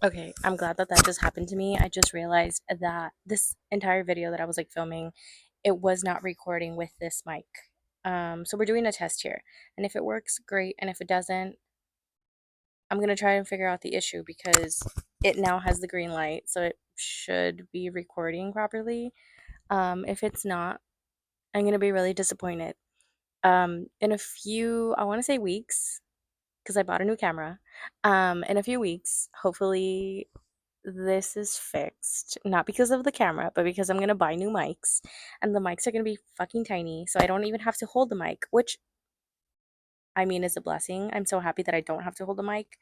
Okay, I'm glad that that just happened to me. I just realized that this entire video that I was like filming, it was not recording with this mic. So we're doing a test here. And if it works, great. And if it doesn't, I'm gonna try and figure out the issue because it now has the green light, so it should be recording properly. If it's not, I'm gonna be really disappointed. In a few, I want to say weeks, because I bought a new camera. In a few weeks, hopefully this is fixed. Not because of the camera, but because I'm gonna buy new mics, and the mics are gonna be fucking tiny, so I don't even have to hold the mic, which I mean is a blessing. I'm so happy that I don't have to hold the mic.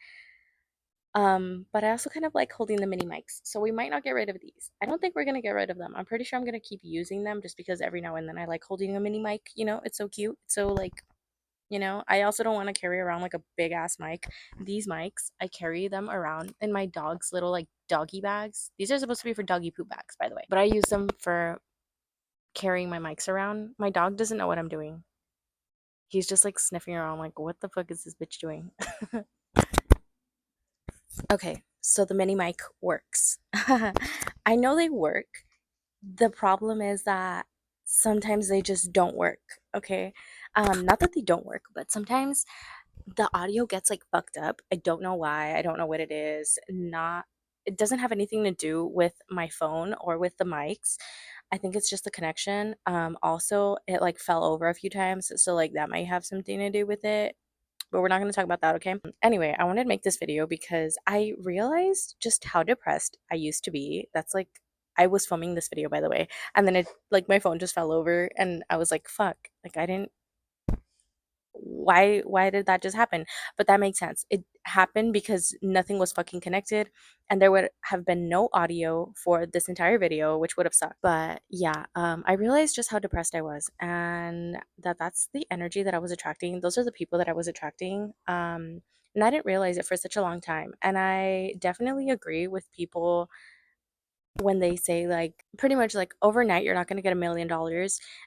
But I also kind of like holding the mini mics, so we might not get rid of these. I don't think we're gonna get rid of them. I'm pretty sure I'm gonna keep using them just because every now and then I like holding a mini mic. It's so cute. It's so like, I also don't want to carry around like a big ass mic. These mics, I carry them around in my dog's little like doggy bags. These are supposed to be for doggy poop bags, by the way, but I use them for carrying my mics around. My dog doesn't know what I'm doing. He's just like sniffing around, like, what the fuck is this bitch doing? Okay, so the mini mic works. I know they work. The problem is that sometimes they just don't work. Okay. Not that they don't work, but sometimes the audio gets like fucked up. I don't know why. I don't know what it is. Not It doesn't have anything to do with my phone or with the mics. I think it's just the connection. Also it like fell over a few times, so like that might have something to do with it. But we're not going to talk about that, okay? Anyway, I wanted to make this video because I realized just how depressed I used to be. That's like I was filming this video, by the way, and then it like my phone just fell over and I was like, fuck. Like I didn't why did that just happen? But that makes sense. It happened because nothing was fucking connected, and there would have been no audio for this entire video, which would have sucked. But yeah, I realized just how depressed I was, and that's the energy that I was attracting. Those are the people that I was attracting. And I didn't realize it for such a long time. And I definitely agree with people when they say like pretty much like overnight you're not going to get $1 million,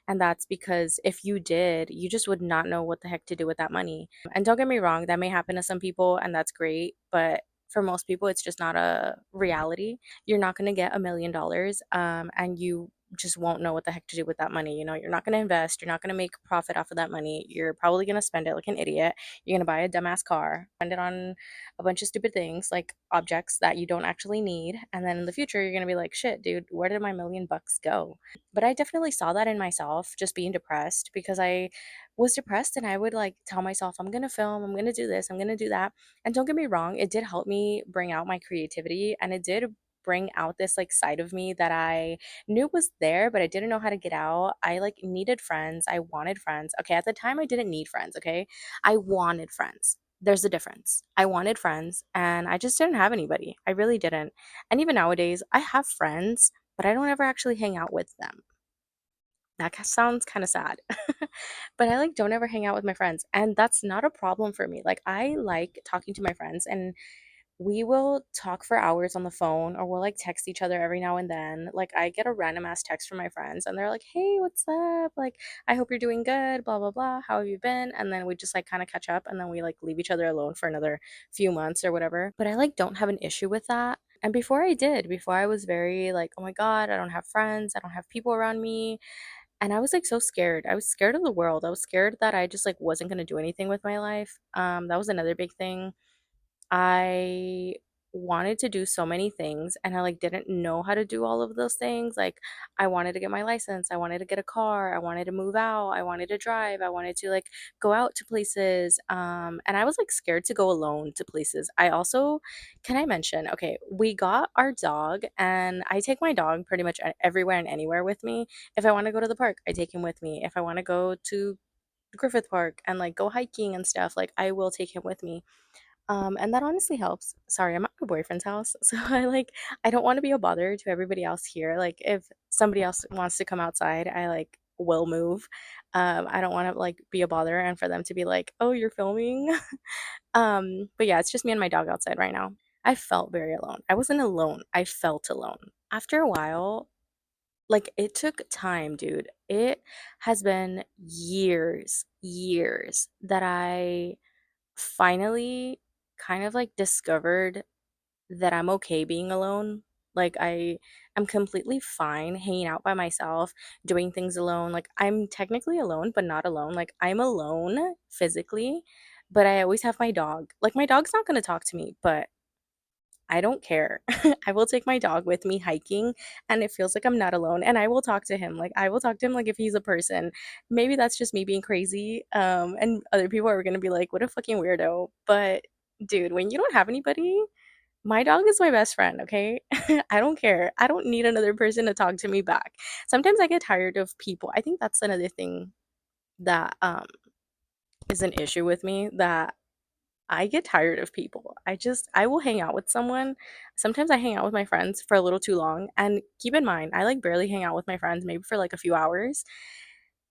and that's because if you did, you just would not know what the heck to do with that money. And don't get me wrong, that may happen to some people and that's great, but for most people it's just not a reality. You're not going to get $1 million, and you just won't know what the heck to do with that money. You're not going to invest, you're not going to make profit off of that money. You're probably going to spend it like an idiot. You're going to buy a dumbass car, spend it on a bunch of stupid things like objects that you don't actually need. And then in the future, you're going to be like, shit, dude, where did my $1 million go? But I definitely saw that in myself, just being depressed, because I was depressed and I would like tell myself, I'm going to film, I'm going to do this, I'm going to do that. And don't get me wrong, it did help me bring out my creativity, and it did bring out this like side of me that I knew was there, but I didn't know how to get out. I like needed friends. I wanted friends. Okay, at the time I didn't need friends, okay? I wanted friends. There's a difference. I wanted friends and I just didn't have anybody. I really didn't. And even nowadays, I have friends, but I don't ever actually hang out with them. That sounds kind of sad. But I like don't ever hang out with my friends, and that's not a problem for me. Like I like talking to my friends, and we will talk for hours on the phone, or we'll like text each other every now and then. Like I get a random ass text from my friends and they're like, "Hey, what's up? Like I hope you're doing good, blah blah blah. How have you been?" And then we just like kind of catch up, and then we like leave each other alone for another few months or whatever. But I like don't have an issue with that. And before I was very like, "Oh my god, I don't have friends. I don't have people around me." And I was like so scared. I was scared of the world. I was scared that I just like wasn't going to do anything with my life. That was another big thing. I wanted to do so many things and I like didn't know how to do all of those things. Like I wanted to get my license, I wanted to get a car, I wanted to move out, I wanted to drive, I wanted to like go out to places. And I was like scared to go alone to places. I also can I mention, okay, we got our dog and I take my dog pretty much everywhere and anywhere with me. If I want to go to the park, I take him with me. If I want to go to Griffith Park and like go hiking and stuff, like I will take him with me. And that honestly helps. Sorry, I'm at my boyfriend's house, so I don't want to be a bother to everybody else here. Like if somebody else wants to come outside, I like will move. I don't want to like be a bother and for them to be like, "Oh, you're filming." But yeah, it's just me and my dog outside right now. I felt very alone. I wasn't alone. I felt alone. After a while, like it took time, dude. It has been years that I finally kind of like discovered that I'm okay being alone. Like I'm completely fine hanging out by myself, doing things alone. Like I'm technically alone, but not alone. Like I'm alone physically, but I always have my dog. Like my dog's not going to talk to me, but I don't care. I will take my dog with me hiking and it feels like I'm not alone and I will talk to him. Like I will talk to him like if he's a person. Maybe that's just me being crazy. And other people are going to be like, "What a fucking weirdo." But dude, when you don't have anybody, my dog is my best friend, okay? I don't care. I don't need another person to talk to me back. Sometimes I get tired of people. I think that's another thing that is an issue with me, that I get tired of people. I will hang out with someone. Sometimes I hang out with my friends for a little too long. And keep in mind, I like barely hang out with my friends, maybe for like a few hours.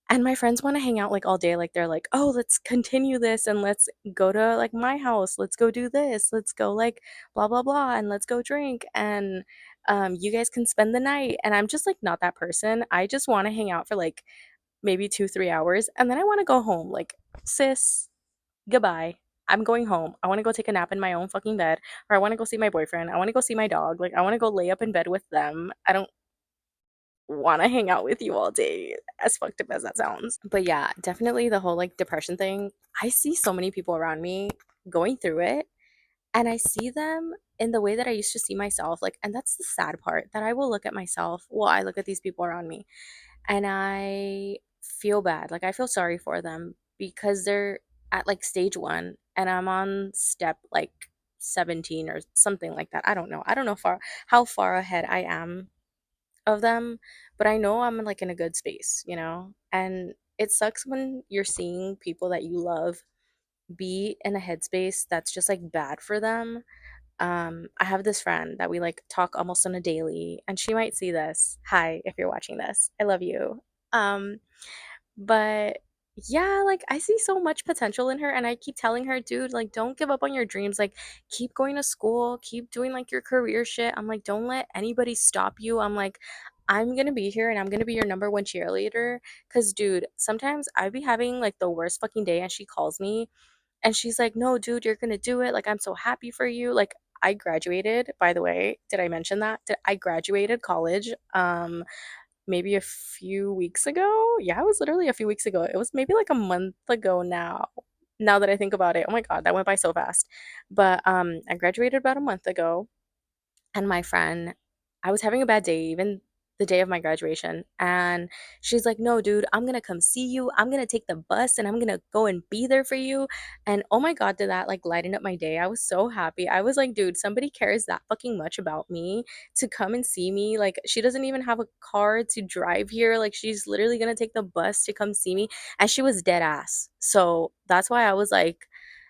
And my friends want to hang out like all day. Like they're like, "Oh, let's continue this and let's go to like my house. Let's go do this. Let's go like blah blah blah and let's go drink and you guys can spend the night." And I'm just like not that person. I just want to hang out for like maybe 2 3 hours and then I want to go home. Like, sis, goodbye. I'm going home. I want to go take a nap in my own fucking bed, or I want to go see my boyfriend. I want to go see my dog. Like, I want to go lay up in bed with them. I don't want to hang out with you all day, as fucked up as that sounds. But yeah, definitely the whole like depression thing. I see so many people around me going through it, and I see them in the way that I used to see myself. Like, and that's the sad part, that I will look at myself. Well, I look at these people around me and I feel bad. Like I feel sorry for them because they're at like stage 1 and I'm on step like 17 or something like that. I don't know. I don't know far how far ahead I am of them, but I know I'm like in a good space, you know? And it sucks when you're seeing people that you love be in a headspace that's just like bad for them. I have this friend that we like talk almost on a daily, and she might see this. Hi, if you're watching this, I love you. Um, but yeah, like I see so much potential in her, and I keep telling her, dude, like don't give up on your dreams. Like keep going to school, keep doing like your career shit. I'm like, don't let anybody stop you. I'm like, I'm gonna be here and I'm gonna be your number one cheerleader. Cause dude, sometimes I be having like the worst fucking day and she calls me and she's like, "No, dude, you're gonna do it. Like, I'm so happy for you." Like, I graduated, by the way. Did I mention that? I graduated college maybe a few weeks ago. Yeah, it was literally a few weeks ago. It was maybe like a month ago now. Now that I think about it. Oh my God, that went by so fast. But I graduated about a month ago and my friend, I was having a bad day even the day of my graduation, and she's like, "No, dude, I'm gonna come see you. I'm gonna take the bus and I'm gonna go and be there for you." And oh my God, did that like lighten up my day? I was so happy. I was like, dude, somebody cares that fucking much about me to come and see me. Like, she doesn't even have a car to drive here. Like, she's literally gonna take the bus to come see me. And she was dead ass. So that's why I was like,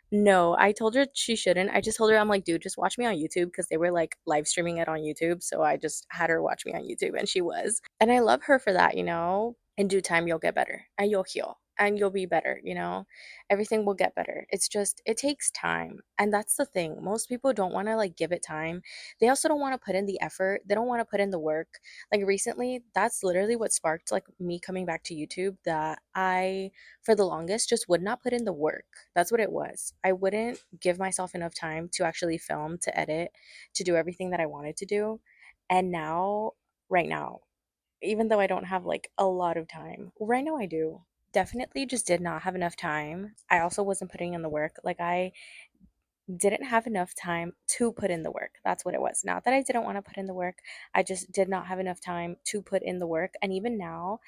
no, I told her she shouldn't. I just told her, I'm like, dude, just watch me on YouTube because they were like live streaming it on YouTube. So I just had her watch me on YouTube and she was. And I love her for that, you know? In due time, you'll get better and you'll heal and you'll be better, you know? Everything will get better. It's just, it takes time. And that's the thing. Most people don't want to like give it time. They also don't want to put in the effort, they don't want to put in the work. Like recently, that's literally what sparked like me coming back to YouTube, that I for the longest just would not put in the work. That's what it was. I wouldn't give myself enough time to actually film, to edit, to do everything that I wanted to do. And now, right now, even though I don't have like a lot of time, right now I do. Definitely just did not have enough time. I also wasn't putting in the work. Like I didn't have enough time to put in the work. That's what it was. Not that I didn't want to put in the work. I just did not have enough time to put in the work. And even now,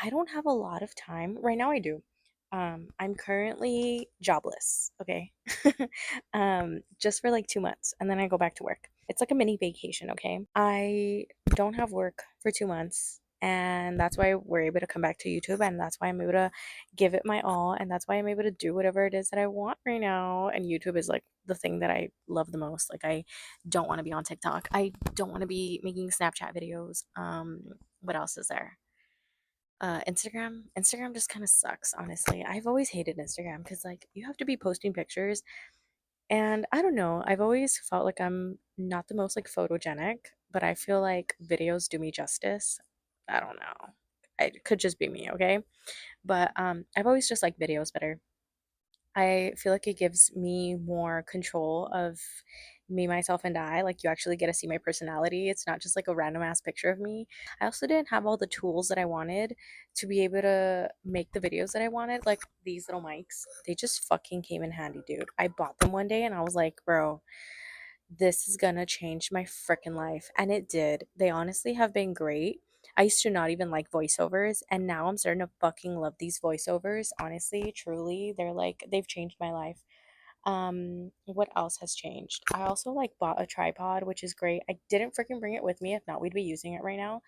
I don't have a lot of time. Right now I do. I'm currently jobless, okay? Just for like 2 months and then I go back to work. It's like a mini vacation, okay? I don't have work for 2 months and that's why we're able to come back to YouTube and that's why I'm able to give it my all and that's why I'm able to do whatever it is that I want right now. And YouTube is like the thing that I love the most. Like I don't want to be on TikTok. I don't want to be making Snapchat videos. What else is there? Instagram just kind of sucks, honestly. I've always hated Instagram because like you have to be posting pictures and I don't know, I've always felt like I'm not the most like photogenic, but I feel like videos do me justice. I don't know, it could just be me, okay? But I've always just liked videos better. I feel like it gives me more control of me, myself, and I. Like, you actually get to see my personality. It's not just like a random ass picture of me. I also didn't have all the tools that I wanted to be able to make the videos that I wanted. Like, these little mics, they just fucking came in handy, dude. I bought them one day and I was like, bro, this is gonna change my freaking life. And it did. They honestly have been great. I used to not even like voiceovers, and now I'm starting to fucking love these voiceovers. Honestly, truly, they're like, they've changed my life. What else has changed? I also like bought a tripod, which is great. I didn't freaking bring it with me. If not, we'd be using it right now.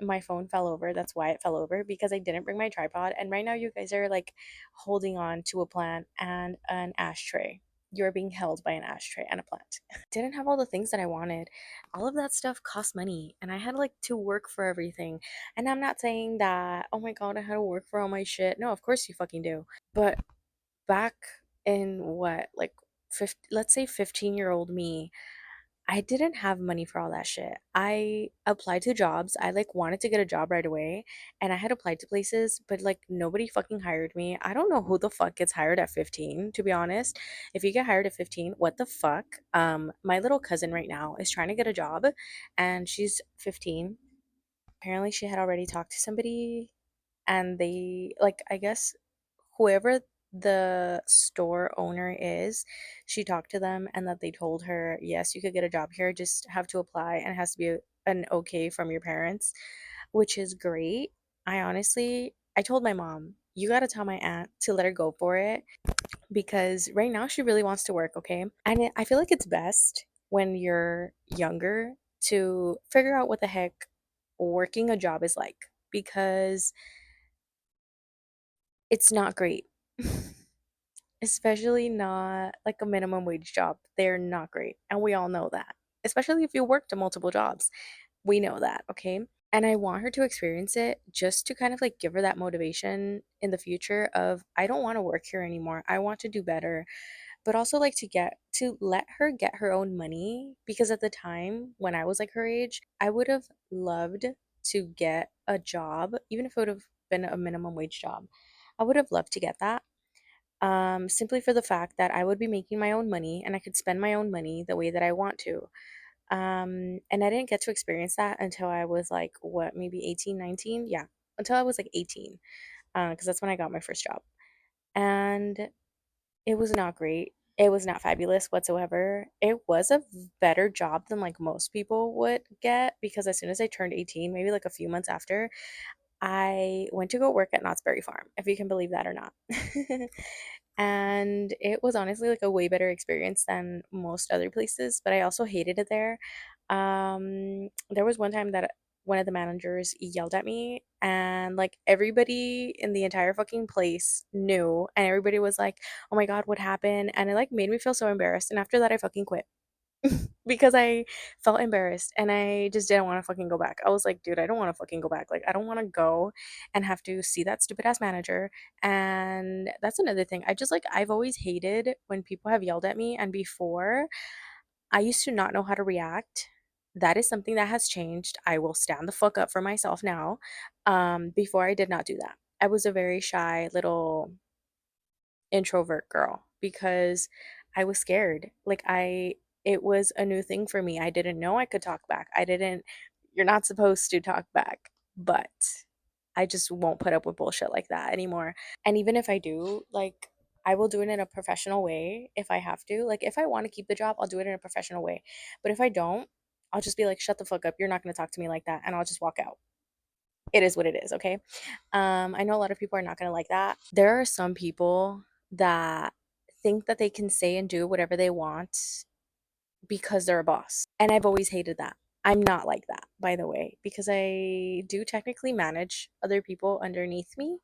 My phone fell over. That's why it fell over, because I didn't bring my tripod. And right now, you guys are like holding on to a plant and an ashtray. You're being held by an ashtray and a plant. Didn't have all the things that I wanted. All of that stuff cost money, and I had like to work for everything. And I'm not saying that, oh my god, I had to work for all my shit. No, of course you fucking do. But back in what, like 50, let's say 15-year-old me, I didn't have money for all that shit. I applied to jobs. I like wanted to get a job right away, and I had applied to places, but like nobody fucking hired me. I don't know who the fuck gets hired at 15, to be honest. If you get hired at 15, what the fuck? My little cousin right now is trying to get a job, and she's 15. Apparently she had already talked to somebody, and they like, I guess whoever the store owner is, she talked to them and that they told her, yes, you could get a job here, just have to apply, and it has to be an okay from your parents, which is great. I told my mom, you got to tell my aunt to let her go for it, because right now she really wants to work, okay? And I feel like it's best when you're younger to figure out what the heck working a job is like, because it's not great. Especially not like a minimum wage job. They're not great. And we all know that. Especially if you worked multiple jobs. We know that, okay? And I want her to experience it just to kind of like give her that motivation in the future of, I don't want to work here anymore. I want to do better. But also like to let her get her own money, because at the time when I was like her age, I would have loved to get a job, even if it would have been a minimum wage job. I would have loved to get that, simply for the fact that I would be making my own money and I could spend my own money the way that I want to. And I didn't get to experience that until I was like, what, maybe 18, 19? Yeah, until I was like 18, because that's when I got my first job. And it was not great. It was not fabulous whatsoever. It was a better job than like most people would get, because as soon as I turned 18, maybe like a few months after, I went to go work at Knott's Berry Farm, if you can believe that or not. And it was honestly like a way better experience than most other places, but I also hated it there. There was one time that one of the managers yelled at me, and like everybody in the entire fucking place knew, and everybody was like, "Oh my god, what happened?" And it like made me feel so embarrassed. And after that, I fucking quit. Because I felt embarrassed and I just didn't want to fucking go back. I was like, dude, I don't want to fucking go back. Like, I don't want to go and have to see that stupid ass manager. And that's another thing. I've always hated when people have yelled at me. And before, I used to not know how to react. That is something that has changed. I will stand the fuck up for myself now. Before, I did not do that. I was a very shy little introvert girl because I was scared. It was a new thing for me. I didn't know I could talk back. You're not supposed to talk back, but I just won't put up with bullshit like that anymore. And even if I do, like, I will do it in a professional way if I have to. Like, if I want to keep the job, I'll do it in a professional way. But if I don't, I'll just be like, shut the fuck up. You're not going to talk to me like that. And I'll just walk out. It is what it is, okay? I know a lot of people are not going to like that. There are some people that think that they can say and do whatever they want because they're a boss. And I've always hated that. I'm not like that, by the way, because I do technically manage other people underneath me.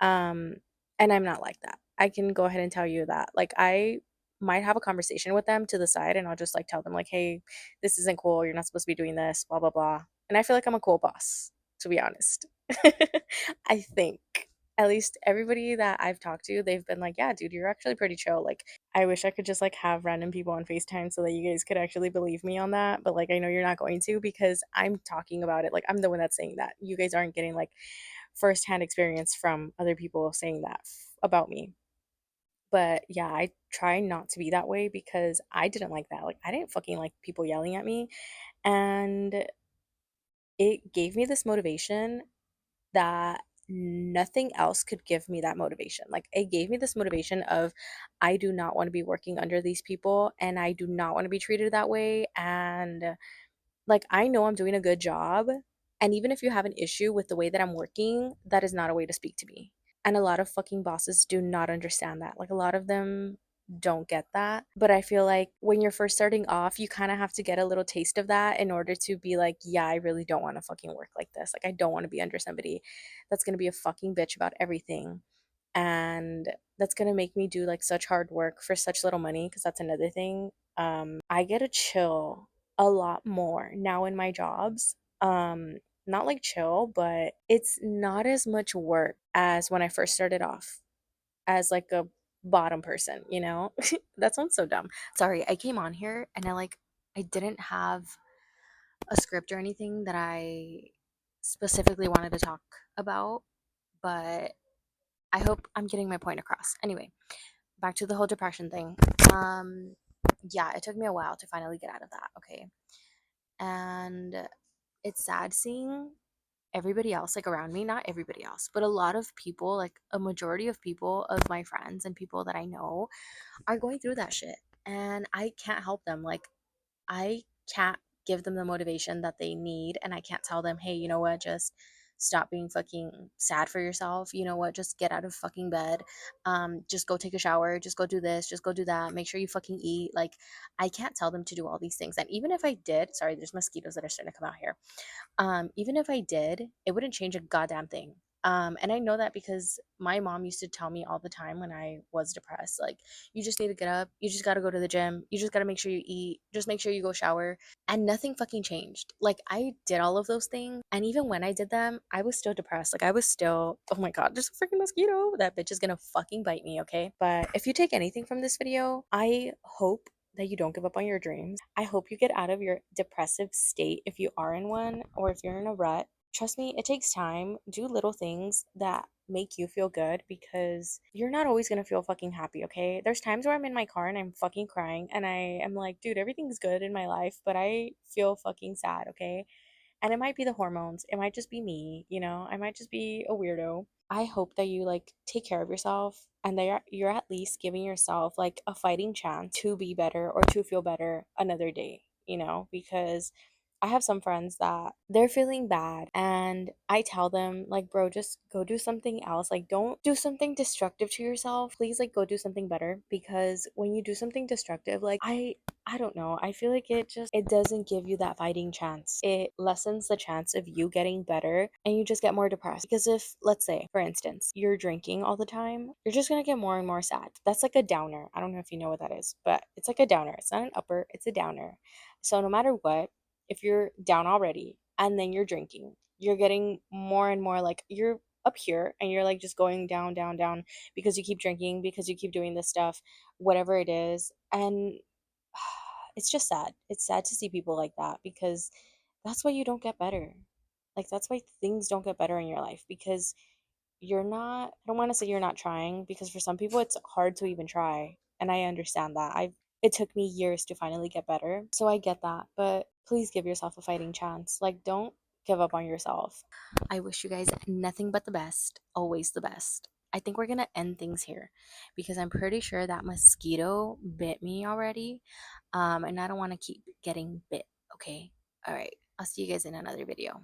Um, and I'm not like that. I can go ahead and tell you that. Like, I might have a conversation with them to the side, and I'll just like tell them, like, hey, this isn't cool. You're not supposed to be doing this, blah, blah, blah. And I feel like I'm a cool boss, to be honest. I think. At least everybody that I've talked to, they've been like, yeah, dude, you're actually pretty chill. Like, I wish I could just like have random people on FaceTime so that you guys could actually believe me on that. But like, I know you're not going to, because I'm talking about it. Like, I'm the one that's saying that. You guys aren't getting like firsthand experience from other people saying that about me. But yeah, I try not to be that way because I didn't like that. Like, I didn't fucking like people yelling at me. And it gave me this motivation that nothing else could give me that motivation. Like, it gave me this motivation of I do not want to be working under these people and I do not want to be treated that way. And like, I know I'm doing a good job. And even if you have an issue with the way that I'm working, that is not a way to speak to me. And a lot of fucking bosses do not understand that. Like, a lot of them don't get that. But I feel like when you're first starting off, you kind of have to get a little taste of that in order to be like, yeah, I really don't want to fucking work like this. Like, I don't want to be under somebody that's going to be a fucking bitch about everything. And that's going to make me do like such hard work for such little money. Cause that's another thing. I get to chill a lot more now in my jobs. Not like chill, but it's not as much work as when I first started off as like a bottom person, you know? That sounds so dumb. Sorry, I came on here and I didn't have a script or anything that I specifically wanted to talk about, but I hope I'm getting my point across. Anyway, back to the whole depression thing. Um yeah, it took me a while to finally get out of that, okay? And it's sad seeing everybody else like around me, not everybody else, but a lot of people, like a majority of people of my friends and people that I know are going through that shit. And I can't help them. Like, I can't give them the motivation that they need. And I can't tell them, hey, you know what, just stop being fucking sad for yourself. You know what, just get out of fucking bed. Just go take a shower. Just go do this. Just go do that. Make sure you fucking eat. Like, I can't tell them to do all these things. And even if I did, sorry, there's mosquitoes that are starting to come out here. Even if I did, it wouldn't change a goddamn thing. And I know that because my mom used to tell me all the time when I was depressed, like, you just need to get up, you just got to go to the gym, you just got to make sure you eat, just make sure you go shower. And nothing fucking changed. Like, I did all of those things. And even when I did them, I was still depressed. Like, I was still, oh my God, there's a freaking mosquito. That bitch is gonna fucking bite me, okay? But if you take anything from this video, I hope that you don't give up on your dreams. I hope you get out of your depressive state if you are in one or if you're in a rut. Trust me, it takes time. Do little things that make you feel good because you're not always gonna feel fucking happy, okay? There's times where I'm in my car and I'm fucking crying and I am like, dude, everything's good in my life, but I feel fucking sad, okay? And it might be the hormones. It might just be me, you know? I might just be a weirdo. I hope that you like take care of yourself and that you're at least giving yourself like a fighting chance to be better or to feel better another day, you know? Because I have some friends that they're feeling bad and I tell them like, bro, just go do something else. Like, don't do something destructive to yourself. Please like go do something better because when you do something destructive, like I don't know. I feel like it doesn't give you that fighting chance. It lessens the chance of you getting better and you just get more depressed. Because if, let's say, for instance, you're drinking all the time, you're just gonna get more and more sad. That's like a downer. I don't know if you know what that is, but it's like a downer. It's not an upper, it's a downer. So no matter what, if you're down already and then you're drinking, you're getting more and more like you're up here and you're like just going down, down, down because you keep drinking, because you keep doing this stuff, whatever it is. And it's just sad. It's sad to see people like that because that's why you don't get better. Like, that's why things don't get better in your life because you're not, I don't want to say you're not trying because for some people it's hard to even try. And I understand that. It took me years to finally get better. So I get that. But please give yourself a fighting chance. Like, don't give up on yourself. I wish you guys nothing but the best, always the best. I think we're gonna end things here because I'm pretty sure that mosquito bit me already. And I don't want to keep getting bit. Okay. All right. I'll see you guys in another video.